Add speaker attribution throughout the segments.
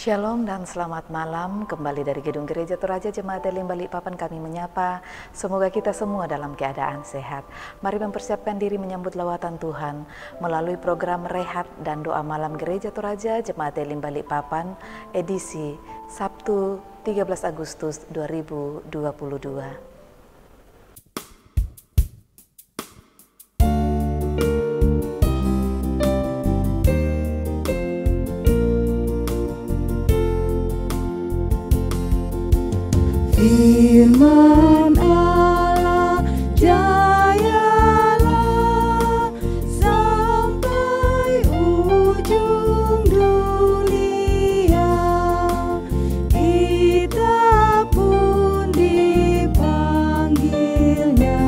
Speaker 1: Shalom dan selamat malam. Kembali dari Gedung Gereja Toraja Jemaat Elim Balikpapan kami menyapa. Semoga kita semua dalam keadaan sehat. Mari mempersiapkan diri menyambut lawatan Tuhan melalui program Rehat dan Doa Malam Gereja Toraja Jemaat Elim Balikpapan edisi Sabtu 13 Agustus 2022.
Speaker 2: Firman Allah jayalah sampai ujung dunia, kita pun dipanggilnya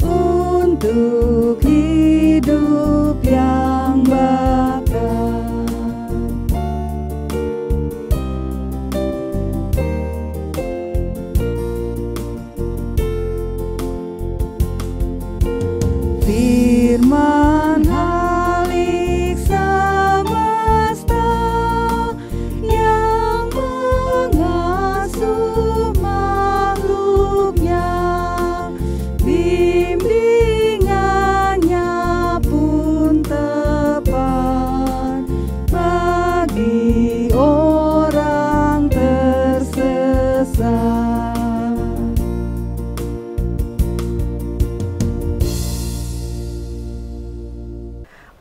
Speaker 2: untuk hidup yang bakal. Firman Halik semesta yang mengasuh makhluknya, bimbingannya pun tepat bagi orang tersesat.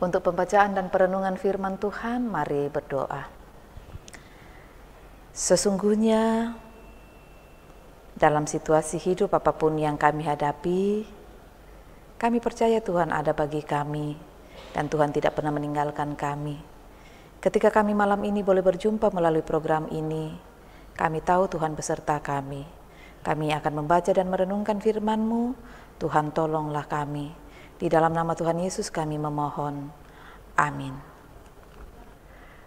Speaker 1: Untuk pembacaan dan perenungan firman Tuhan, mari berdoa. Sesungguhnya dalam situasi hidup apapun yang kami hadapi, kami percaya Tuhan ada bagi kami dan Tuhan tidak pernah meninggalkan kami. Ketika kami malam ini boleh berjumpa melalui program ini, kami tahu Tuhan beserta kami. Kami akan membaca dan merenungkan firman-Mu. Tuhan tolonglah kami. Di dalam nama Tuhan Yesus kami memohon. Amin.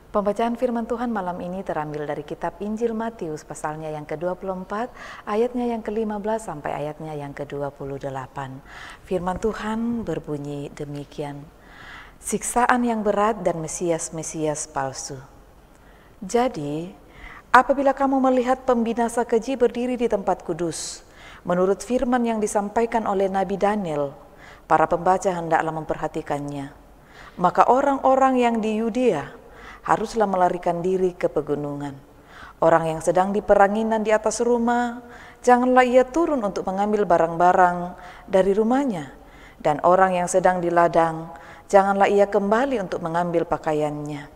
Speaker 1: Pembacaan firman Tuhan malam ini terambil dari kitab Injil Matius pasalnya yang ke-24, ayatnya yang ke-15 sampai ayatnya yang ke-28. Firman Tuhan berbunyi demikian. Siksaan yang berat dan Mesias-Mesias palsu. Jadi, apabila kamu melihat pembinasa keji berdiri di tempat kudus, menurut firman yang disampaikan oleh Nabi Daniel, para pembaca hendaklah memperhatikannya. Maka orang-orang yang di Yudea haruslah melarikan diri ke pegunungan. Orang yang sedang di peranginan di atas rumah, janganlah ia turun untuk mengambil barang-barang dari rumahnya. Dan orang yang sedang di ladang, janganlah ia kembali untuk mengambil pakaiannya.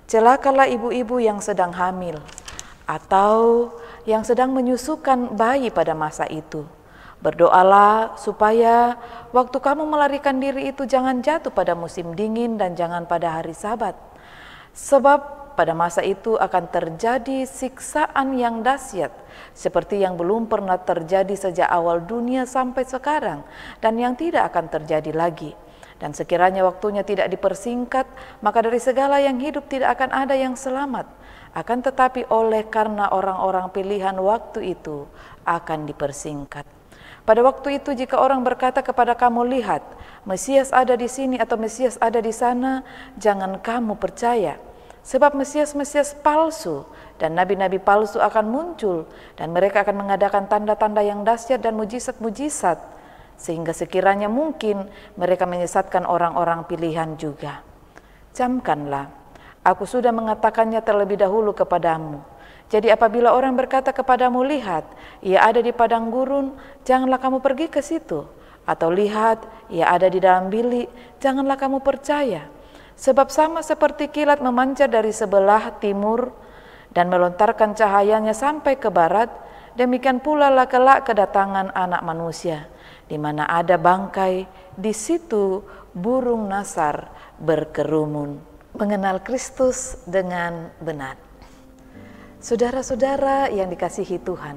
Speaker 1: Celakalah ibu-ibu yang sedang hamil, atau yang sedang menyusukan bayi pada masa itu. Berdoalah supaya waktu kamu melarikan diri itu jangan jatuh pada musim dingin dan jangan pada hari Sabat. Sebab pada masa itu akan terjadi siksaan yang dahsyat seperti yang belum pernah terjadi sejak awal dunia sampai sekarang dan yang tidak akan terjadi lagi. Dan sekiranya waktunya tidak dipersingkat, maka dari segala yang hidup tidak akan ada yang selamat. Akan tetapi oleh karena orang-orang pilihan waktu itu akan dipersingkat. Pada waktu itu jika orang berkata kepada kamu, lihat, Mesias ada di sini atau Mesias ada di sana, jangan kamu percaya. Sebab Mesias-Mesias palsu dan nabi-nabi palsu akan muncul dan mereka akan mengadakan tanda-tanda yang dahsyat dan mujizat-mujizat sehingga sekiranya mungkin mereka menyesatkan orang-orang pilihan juga. Camkanlah, aku sudah mengatakannya terlebih dahulu kepadamu. Jadi apabila orang berkata kepadamu, lihat, ia ada di padang gurun, janganlah kamu pergi ke situ. Atau lihat, ia ada di dalam bilik, janganlah kamu percaya. Sebab sama seperti kilat memancar dari sebelah timur dan melontarkan cahayanya sampai ke barat, demikian pula lah kelak kedatangan Anak Manusia. Di mana ada bangkai, di situ burung nasar berkerumun. Mengenal Kristus dengan benar. Saudara-saudara yang dikasihi Tuhan,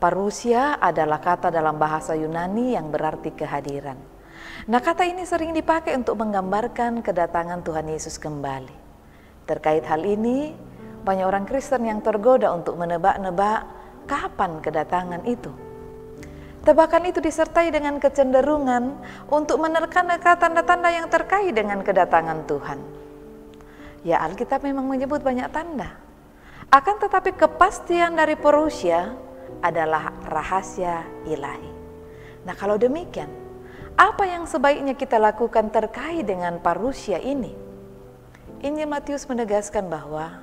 Speaker 1: parousia adalah kata dalam bahasa Yunani yang berarti kehadiran. Nah, kata ini sering dipakai untuk menggambarkan kedatangan Tuhan Yesus kembali. Terkait hal ini, banyak orang Kristen yang tergoda untuk menebak-nebak kapan kedatangan itu. Tebakan itu disertai dengan kecenderungan untuk menerka-nerka tanda-tanda yang terkait dengan kedatangan Tuhan. Ya, Alkitab memang menyebut banyak tanda. Akan tetapi kepastian dari parousia adalah rahasia ilahi. Nah, kalau demikian, apa yang sebaiknya kita lakukan terkait dengan parousia ini? Injil Matius menegaskan bahwa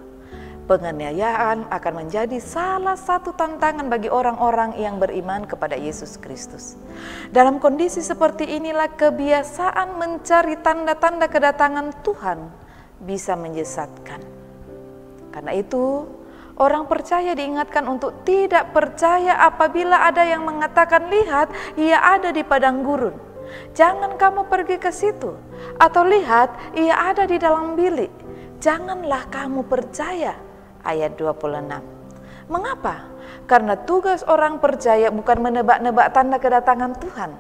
Speaker 1: penganiayaan akan menjadi salah satu tantangan bagi orang-orang yang beriman kepada Yesus Kristus. Dalam kondisi seperti inilah kebiasaan mencari tanda-tanda kedatangan Tuhan bisa menyesatkan. Karena itu, orang percaya diingatkan untuk tidak percaya apabila ada yang mengatakan, "Lihat, ia ada di padang gurun. Jangan kamu pergi ke situ." Atau, "Lihat, ia ada di dalam bilik. Janganlah kamu percaya." Ayat 26. Mengapa? Karena tugas orang percaya bukan menebak-nebak tanda kedatangan Tuhan,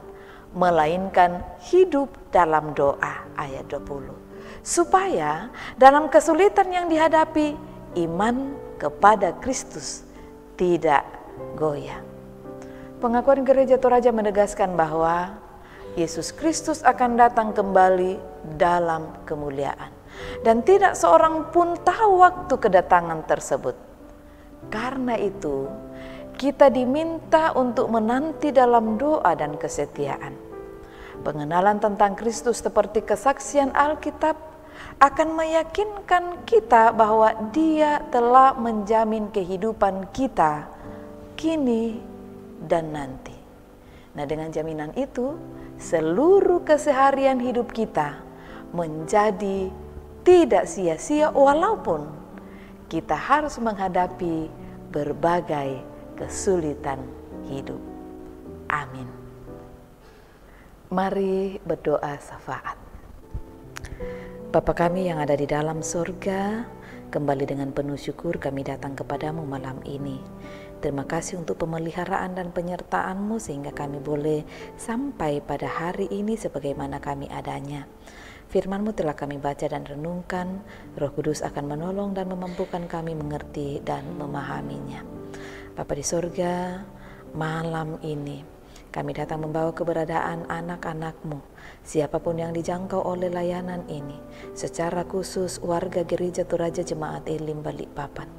Speaker 1: melainkan hidup dalam doa. Ayat 20. Supaya dalam kesulitan yang dihadapi, iman kepada Kristus tidak goyah. Pengakuan Gereja Toraja menegaskan bahwa Yesus Kristus akan datang kembali dalam kemuliaan. Dan tidak seorang pun tahu waktu kedatangan tersebut. Karena itu, kita diminta untuk menanti dalam doa dan kesetiaan. Pengenalan tentang Kristus seperti kesaksian Alkitab akan meyakinkan kita bahwa Dia telah menjamin kehidupan kita kini dan nanti. Nah, dengan jaminan itu, seluruh keseharian hidup kita menjadi tidak sia-sia walaupun kita harus menghadapi berbagai kesulitan hidup. Amin. Mari berdoa syafaat. Bapa kami yang ada di dalam surga, kembali dengan penuh syukur kami datang kepadamu malam ini. Terima kasih untuk pemeliharaan dan penyertaan-Mu sehingga kami boleh sampai pada hari ini sebagaimana kami adanya. Firman-Mu telah kami baca dan renungkan, Roh Kudus akan menolong dan memampukan kami mengerti dan memahaminya. Bapa di surga, malam ini kami datang membawa keberadaan anak-anak-Mu, siapapun yang dijangkau oleh layanan ini, secara khusus warga Gereja Toraja Jemaat Elim Balikpapan.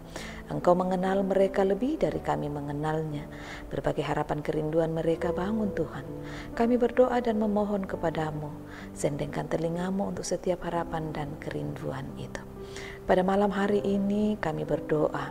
Speaker 1: Engkau mengenal mereka lebih dari kami mengenalnya. Berbagai harapan kerinduan mereka bangun Tuhan. Kami berdoa dan memohon kepadamu, sendengkan telingamu untuk setiap harapan dan kerinduan itu. Pada malam hari ini kami berdoa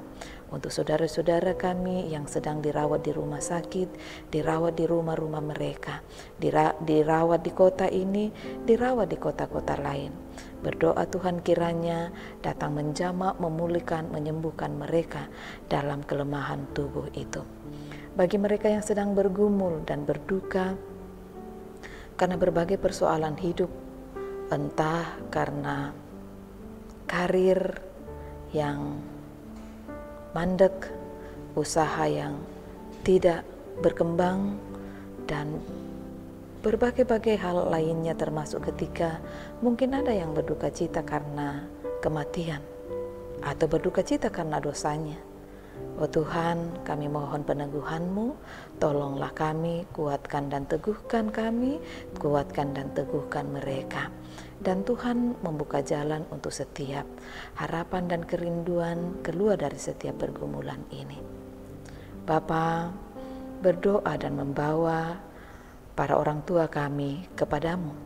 Speaker 1: untuk saudara-saudara kami yang sedang dirawat di rumah sakit, dirawat di rumah-rumah mereka, dirawat di kota ini, dirawat di kota-kota lain. Berdoa Tuhan kiranya datang menjamah, memulihkan, menyembuhkan mereka dalam kelemahan tubuh itu. Bagi mereka yang sedang bergumul dan berduka karena berbagai persoalan hidup, entah karena karir yang mandek, usaha yang tidak berkembang, dan berbagai-bagai hal lainnya, termasuk ketika mungkin ada yang berduka cita karena kematian atau berduka cita karena dosanya. Oh Tuhan, kami mohon peneguhan-Mu, tolonglah kami, kuatkan dan teguhkan kami, kuatkan dan teguhkan mereka. Dan Tuhan membuka jalan untuk setiap harapan dan kerinduan keluar dari setiap pergumulan ini. Bapa, berdoa dan membawa para orang tua kami kepadamu.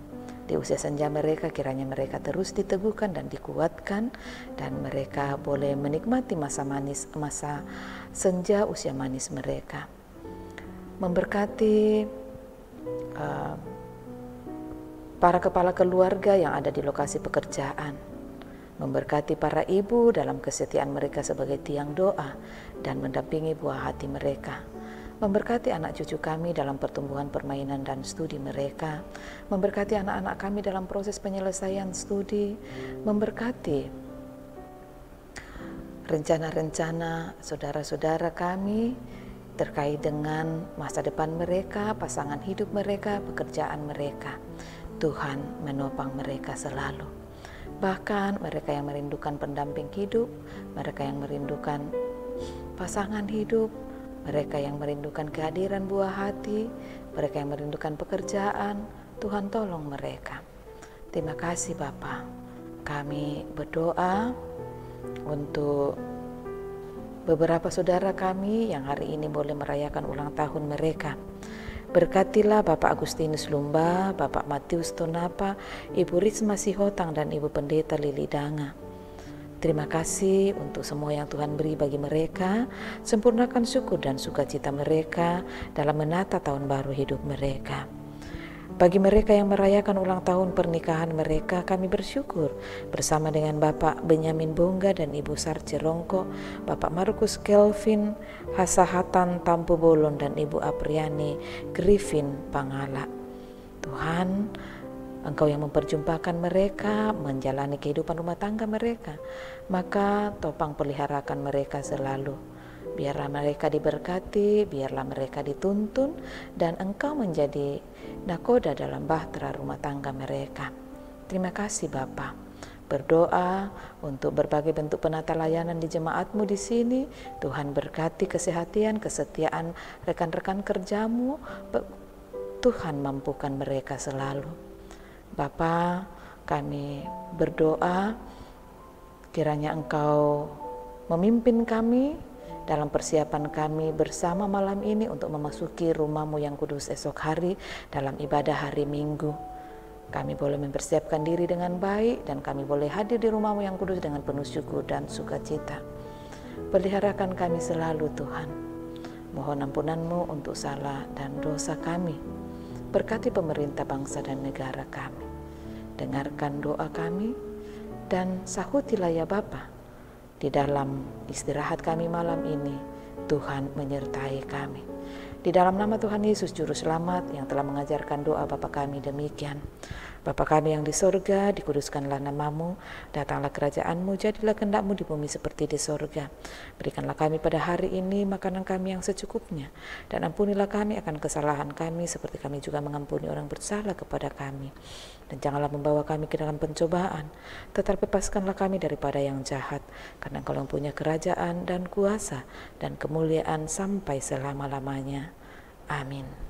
Speaker 1: Di usia senja mereka, kiranya mereka terus diteguhkan dan dikuatkan, dan mereka boleh menikmati masa manis, masa senja usia manis mereka. Memberkati para kepala keluarga yang ada di lokasi pekerjaan, memberkati para ibu dalam kesetiaan mereka sebagai tiang doa dan mendampingi buah hati mereka. Memberkati anak cucu kami dalam pertumbuhan permainan dan studi mereka, memberkati anak-anak kami dalam proses penyelesaian studi, memberkati rencana-rencana saudara-saudara kami terkait dengan masa depan mereka, pasangan hidup mereka, pekerjaan mereka. Tuhan menopang mereka selalu. Bahkan mereka yang merindukan pendamping hidup, mereka yang merindukan pasangan hidup, mereka yang merindukan kehadiran buah hati, mereka yang merindukan pekerjaan, Tuhan tolong mereka. Terima kasih Bapa, Kami berdoa untuk beberapa saudara kami yang hari ini boleh merayakan ulang tahun mereka. Berkatilah Bapak Agustinus Lumba, Bapak Matius Tonapa, Ibu Risma Sihotang, dan Ibu Pendeta Lili Danga. Terima kasih untuk semua yang Tuhan beri bagi mereka. Sempurnakan syukur dan sukacita mereka dalam menata tahun baru hidup mereka. Bagi mereka yang merayakan ulang tahun pernikahan mereka, kami bersyukur bersama dengan Bapak Benyamin Bongga dan Ibu Sarce Rongko, Bapak Markus Kelvin Hasahatan Tampu Bolon, dan Ibu Apriani Griffin Pangala. Tuhan, Engkau yang memperjumpakan mereka menjalani kehidupan rumah tangga mereka, maka topang peliharakan mereka selalu. Biarlah mereka diberkati, biarlah mereka dituntun, dan Engkau menjadi nakoda dalam bahtera rumah tangga mereka. Terima kasih Bapa. Berdoa untuk berbagai bentuk penata layanan di jemaat-Mu di sini. Tuhan berkati kesehatan, kesetiaan rekan-rekan kerja-Mu. Tuhan mampukan mereka selalu. Bapa, kami berdoa kiranya Engkau memimpin kami dalam persiapan kami bersama malam ini untuk memasuki rumah-Mu yang kudus esok hari dalam ibadah hari Minggu. Kami boleh mempersiapkan diri dengan baik dan kami boleh hadir di rumah-Mu yang kudus dengan penuh syukur dan sukacita. Peliharakan kami selalu Tuhan. Mohon ampunan-Mu untuk salah dan dosa kami. Berkati pemerintah bangsa dan negara kami. Dengarkan doa kami dan sahutilah ya Bapa. Di dalam istirahat kami malam ini, Tuhan menyertai kami. Di dalam nama Tuhan Yesus Juru Selamat yang telah mengajarkan doa Bapa kami demikian. Bapa kami yang di sorga, dikuduskanlah nama-Mu, datanglah kerajaan-Mu, jadilah kehendak-Mu di bumi seperti di sorga. Berikanlah kami pada hari ini makanan kami yang secukupnya, dan ampunilah kami akan kesalahan kami seperti kami juga mengampuni orang bersalah kepada kami. Dan janganlah membawa kami ke dalam pencobaan, tetapi bebaskanlah kami daripada yang jahat, karena Engkau yang punya kerajaan dan kuasa dan kemuliaan sampai selama-lamanya. Amin.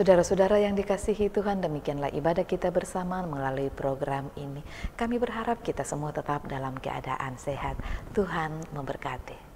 Speaker 1: Saudara-saudara yang dikasihi Tuhan, demikianlah ibadah kita bersama melalui program ini. Kami berharap kita semua tetap dalam keadaan sehat. Tuhan memberkati.